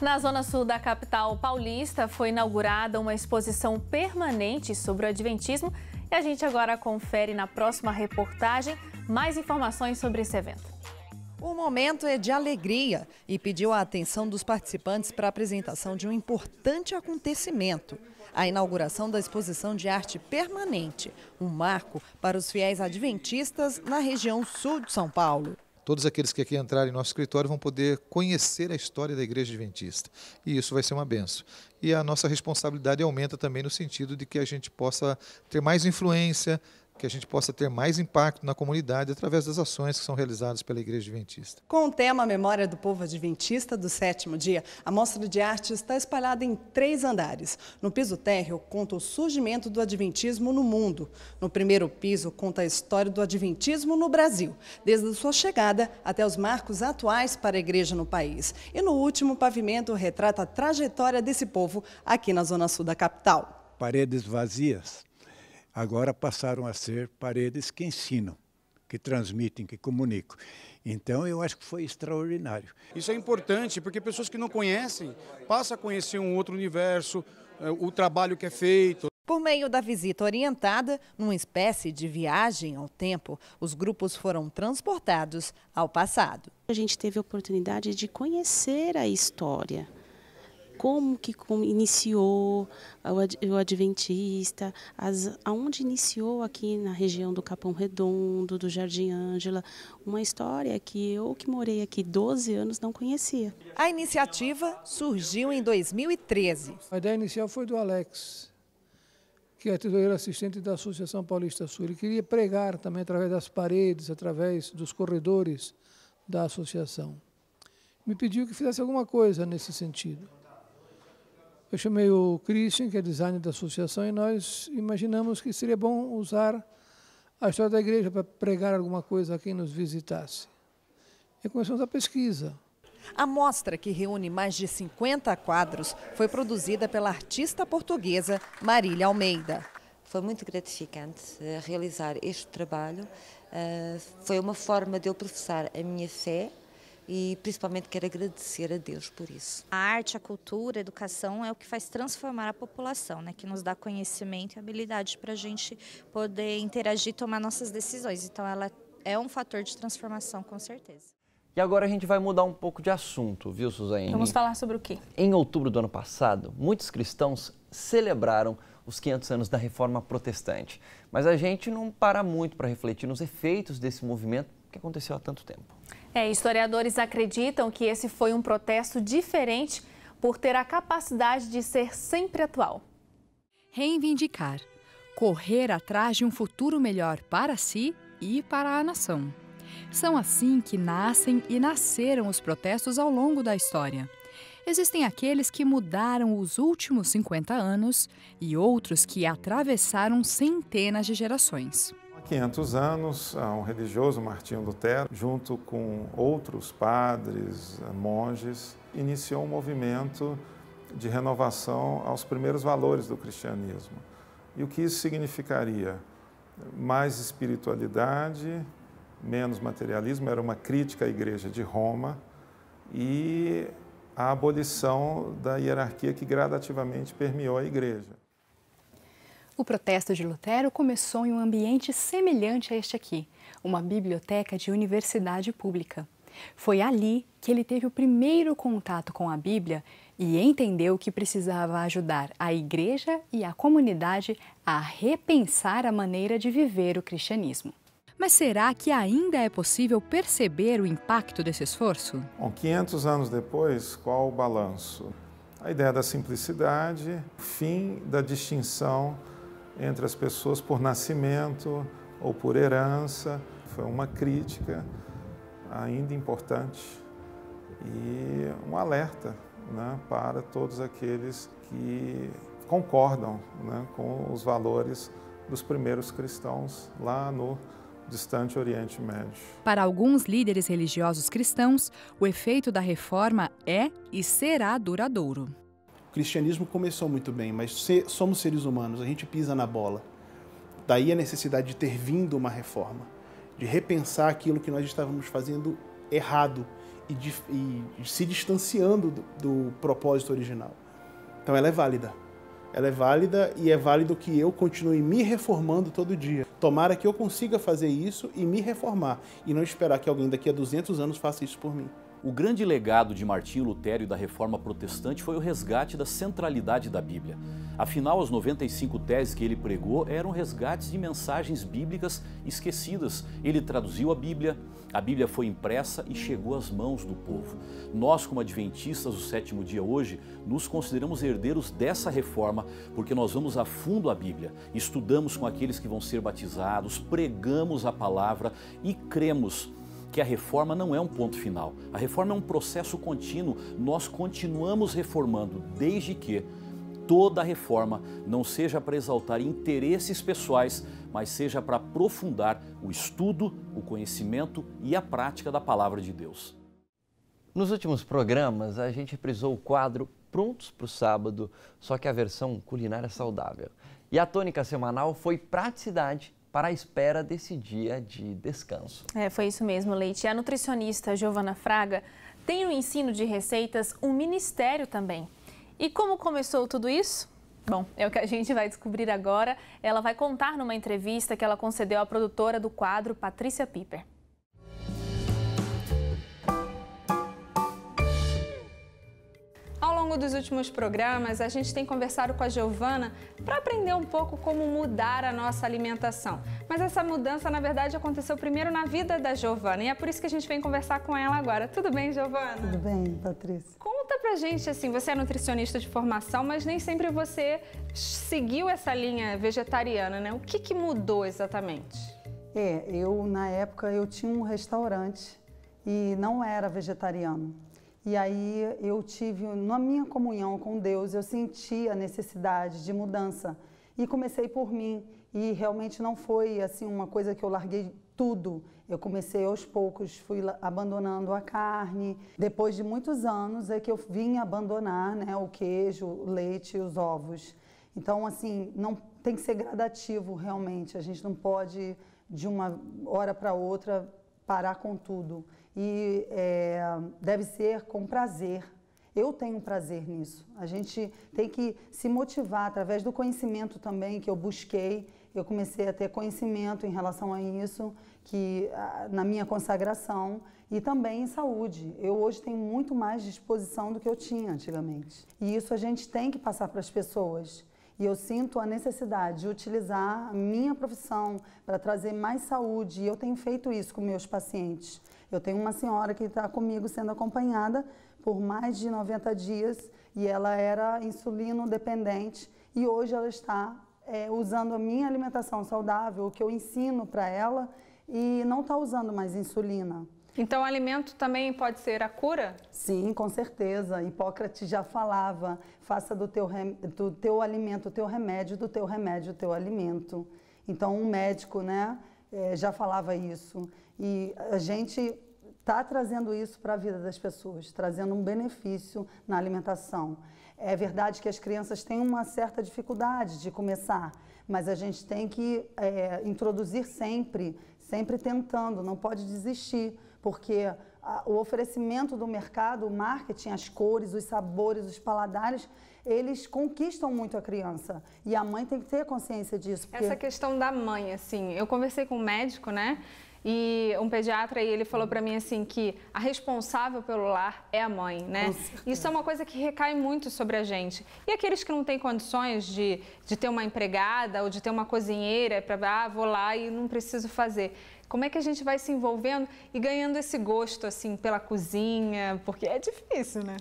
Na zona sul da capital paulista foi inaugurada uma exposição permanente sobre o Adventismo e a gente agora confere na próxima reportagem mais informações sobre esse evento. O momento é de alegria e pediu a atenção dos participantes para a apresentação de um importante acontecimento. A inauguração da exposição de arte permanente, um marco para os fiéis adventistas na região sul de São Paulo. Todos aqueles que aqui entrarem em nosso escritório vão poder conhecer a história da Igreja Adventista. E isso vai ser uma bênção. E a nossa responsabilidade aumenta também no sentido de que a gente possa ter mais influência, que a gente possa ter mais impacto na comunidade através das ações que são realizadas pela Igreja Adventista. Com o tema Memória do Povo Adventista do Sétimo Dia, a mostra de arte está espalhada em 3 andares. No piso térreo, conta o surgimento do Adventismo no mundo. No primeiro piso, conta a história do Adventismo no Brasil, desde a sua chegada até os marcos atuais para a igreja no país. E no último pavimento, retrata a trajetória desse povo aqui na zona sul da capital. Paredes vazias agora passaram a ser paredes que ensinam, que transmitem, que comunicam. Então, eu acho que foi extraordinário. Isso é importante porque pessoas que não conhecem passam a conhecer um outro universo, o trabalho que é feito. Por meio da visita orientada, numa espécie de viagem ao tempo, os grupos foram transportados ao passado. A gente teve a oportunidade de conhecer a história. Como que iniciou o Adventista, aonde iniciou aqui na região do Capão Redondo, do Jardim Ângela, uma história que eu que morei aqui 12 anos não conhecia. A iniciativa surgiu em 2013. A ideia inicial foi do Alex, que é tesoureiro assistente da Associação Paulista Sul. Ele queria pregar também através das paredes, através dos corredores da associação. Me pediu que fizesse alguma coisa nesse sentido. Eu chamei o Christian, que é designer da associação, e nós imaginamos que seria bom usar a história da igreja para pregar alguma coisa a quem nos visitasse. E começamos a pesquisa. A mostra, que reúne mais de 50 quadros, foi produzida pela artista portuguesa Marília Almeida. Foi muito gratificante realizar este trabalho. Foi uma forma de eu professar a minha fé. E principalmente quero agradecer a Deus por isso. A arte, a cultura, a educação é o que faz transformar a população, né? Que nos dá conhecimento e habilidade para a gente poder interagir e tomar nossas decisões. Então ela é um fator de transformação, com certeza. E agora a gente vai mudar um pouco de assunto, viu, Suzane? Vamos falar sobre o quê? Em outubro do ano passado, muitos cristãos celebraram os 500 anos da Reforma Protestante. Mas a gente não para muito para refletir nos efeitos desse movimento que aconteceu há tanto tempo. Historiadores acreditam que esse foi um protesto diferente por ter a capacidade de ser sempre atual. Reivindicar, correr atrás de um futuro melhor para si e para a nação. São assim que nascem e nasceram os protestos ao longo da história. Existem aqueles que mudaram os últimos 50 anos e outros que atravessaram centenas de gerações. Há 500 anos, um religioso, Martinho Lutero, junto com outros padres, monges, iniciou um movimento de renovação aos primeiros valores do cristianismo. E o que isso significaria? Mais espiritualidade, menos materialismo, era uma crítica à Igreja de Roma e a abolição da hierarquia que gradativamente permeou a Igreja. O protesto de Lutero começou em um ambiente semelhante a este aqui, uma biblioteca de universidade pública. Foi ali que ele teve o primeiro contato com a Bíblia e entendeu que precisava ajudar a igreja e a comunidade a repensar a maneira de viver o cristianismo. Mas será que ainda é possível perceber o impacto desse esforço? Bom, 500 anos depois, qual o balanço? A ideia da simplicidade, o fim da distinção entre as pessoas por nascimento ou por herança. Foi uma crítica ainda importante e um alerta, né, para todos aqueles que concordam, né, com os valores dos primeiros cristãos lá no distante Oriente Médio. Para alguns líderes religiosos cristãos, o efeito da reforma é e será duradouro. O cristianismo começou muito bem, mas somos seres humanos, a gente pisa na bola. Daí a necessidade de ter vindo uma reforma, de repensar aquilo que nós estávamos fazendo errado e se distanciando do propósito original. Então ela é válida. Ela é válida e é válido que eu continue me reformando todo dia. Tomara que eu consiga fazer isso e me reformar e não esperar que alguém daqui a 200 anos faça isso por mim. O grande legado de Martinho Lutero e da Reforma Protestante foi o resgate da centralidade da Bíblia. Afinal, as 95 teses que ele pregou eram resgates de mensagens bíblicas esquecidas. Ele traduziu a Bíblia foi impressa e chegou às mãos do povo. Nós, como adventistas do sétimo dia hoje, nos consideramos herdeiros dessa reforma, porque nós vamos a fundo a Bíblia, estudamos com aqueles que vão ser batizados, pregamos a palavra e cremos que a reforma não é um ponto final. A reforma é um processo contínuo. Nós continuamos reformando, desde que toda reforma não seja para exaltar interesses pessoais, mas seja para aprofundar o estudo, o conhecimento e a prática da palavra de Deus. Nos últimos programas, a gente reprisou o quadro Prontos para o Sábado, só que a versão culinária saudável. E a tônica semanal foi praticidade para a espera desse dia de descanso. Foi isso mesmo, Leite. A nutricionista Giovana Fraga tem no ensino de receitas um ministério também. E como começou tudo isso? Bom, é o que a gente vai descobrir agora. Ela vai contar numa entrevista que ela concedeu à produtora do quadro, Patrícia Piper. Ao longo dos últimos programas, a gente tem conversado com a Giovana para aprender um pouco como mudar a nossa alimentação. Mas essa mudança, na verdade, aconteceu primeiro na vida da Giovana e é por isso que a gente vem conversar com ela agora. Tudo bem, Giovana? Tudo bem, Patrícia. Conta pra gente, assim, você é nutricionista de formação, mas nem sempre você seguiu essa linha vegetariana, né? O que mudou exatamente? Na época, eu tinha um restaurante e não era vegetariano. E aí eu tive, na minha comunhão com Deus, eu senti a necessidade de mudança. E comecei por mim. E realmente não foi assim uma coisa que eu larguei tudo. Eu comecei aos poucos, fui abandonando a carne. Depois de muitos anos é que eu vim abandonar, né, o queijo, o leite e os ovos. Então, assim, não tem que ser gradativo realmente. A gente não pode, de uma hora para outra, parar com tudo. E deve ser com prazer. Eu tenho prazer nisso. A gente tem que se motivar através do conhecimento também que eu busquei. Eu comecei a ter conhecimento em relação a isso, que na minha consagração e também em saúde. Eu hoje tenho muito mais disposição do que eu tinha antigamente. E isso a gente tem que passar para as pessoas. E eu sinto a necessidade de utilizar a minha profissão para trazer mais saúde. E eu tenho feito isso com meus pacientes. Eu tenho uma senhora que está comigo sendo acompanhada por mais de 90 dias e ela era insulino dependente e hoje ela está usando a minha alimentação saudável, o que eu ensino para ela, e não está usando mais insulina. Então o alimento também pode ser a cura? Sim, com certeza. Hipócrates já falava, faça do teu alimento o teu remédio, do teu remédio o teu alimento. Então um médico, né, já falava isso. E a gente está trazendo isso para a vida das pessoas, trazendo um benefício na alimentação. É verdade que as crianças têm uma certa dificuldade de começar, mas a gente tem que introduzir sempre tentando, não pode desistir, porque o oferecimento do mercado, o marketing, as cores, os sabores, os paladares, eles conquistam muito a criança. E a mãe tem que ter consciência disso. Porque... Essa questão da mãe, assim, eu conversei com um médico, né? E um pediatra, e ele falou para mim assim que a responsável pelo lar é a mãe, né? Isso é uma coisa que recai muito sobre a gente. E aqueles que não têm condições de ter uma empregada ou de ter uma cozinheira para vou lá e não preciso fazer. Como é que a gente vai se envolvendo e ganhando esse gosto assim pela cozinha? Porque é difícil, né?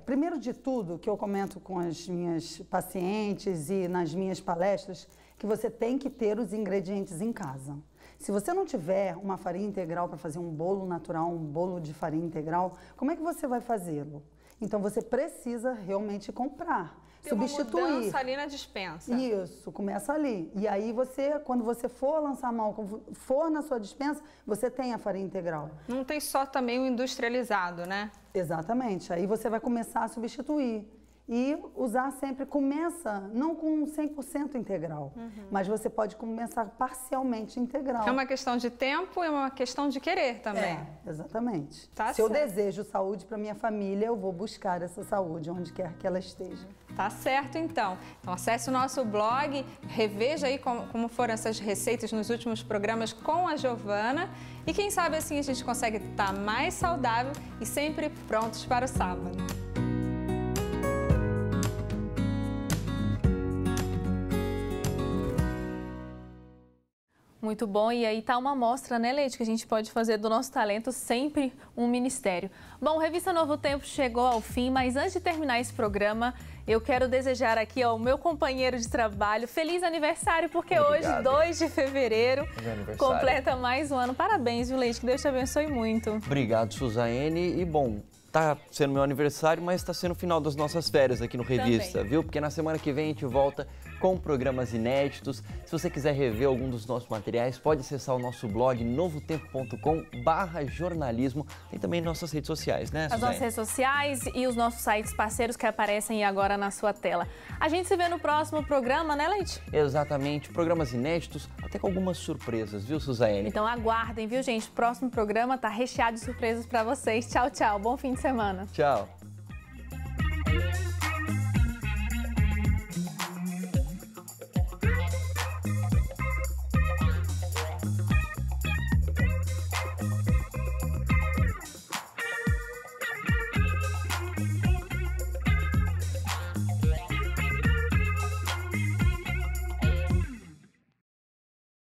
Primeiro de tudo, que eu comento com as minhas pacientes e nas minhas palestras, que você tem que ter os ingredientes em casa. Se você não tiver uma farinha integral para fazer um bolo natural, um bolo de farinha integral, como é que você vai fazê-lo? Então você precisa realmente comprar, substituir. Uma mudança ali na despensa. Isso, começa ali. E aí você, quando você for lançar a mão, quando for na sua despensa, você tem a farinha integral. Não tem só também o industrializado, né? Exatamente. Aí você vai começar a substituir. E usar sempre, começa não com 100% integral, mas você pode começar parcialmente integral. É uma questão de tempo e uma questão de querer também. Exatamente. Tá Se eu certo. desejo saúde para minha família, eu vou buscar essa saúde onde quer que ela esteja. Tá certo, então. Então acesse o nosso blog, reveja aí como foram essas receitas nos últimos programas com a Giovana e quem sabe assim a gente consegue estar mais saudável e sempre prontos para o sábado. Muito bom, e aí tá uma amostra, né, Leite, que a gente pode fazer do nosso talento sempre um ministério. Bom, Revista Novo Tempo chegou ao fim, mas antes de terminar esse programa, eu quero desejar aqui ao meu companheiro de trabalho feliz aniversário, porque Obrigado. hoje, 2 de fevereiro, aniversário. completa mais um ano. Parabéns, viu, Leite? Que Deus te abençoe muito. Obrigado, Suzane. E bom, tá sendo meu aniversário, mas tá sendo o final das nossas férias aqui no Revista, Também. viu? Porque na semana que vem a gente volta com programas inéditos. Se você quiser rever algum dos nossos materiais, pode acessar o nosso blog novotempo.com/jornalismo. Tem também nossas redes sociais, né, As Suzane? nossas redes sociais e os nossos sites parceiros que aparecem agora na sua tela. A gente se vê no próximo programa, né, Leite? Exatamente, programas inéditos, até com algumas surpresas, viu, Suzane? Então aguardem, viu, gente? O próximo programa tá recheado de surpresas para vocês. Tchau, tchau. Bom fim de semana. Tchau.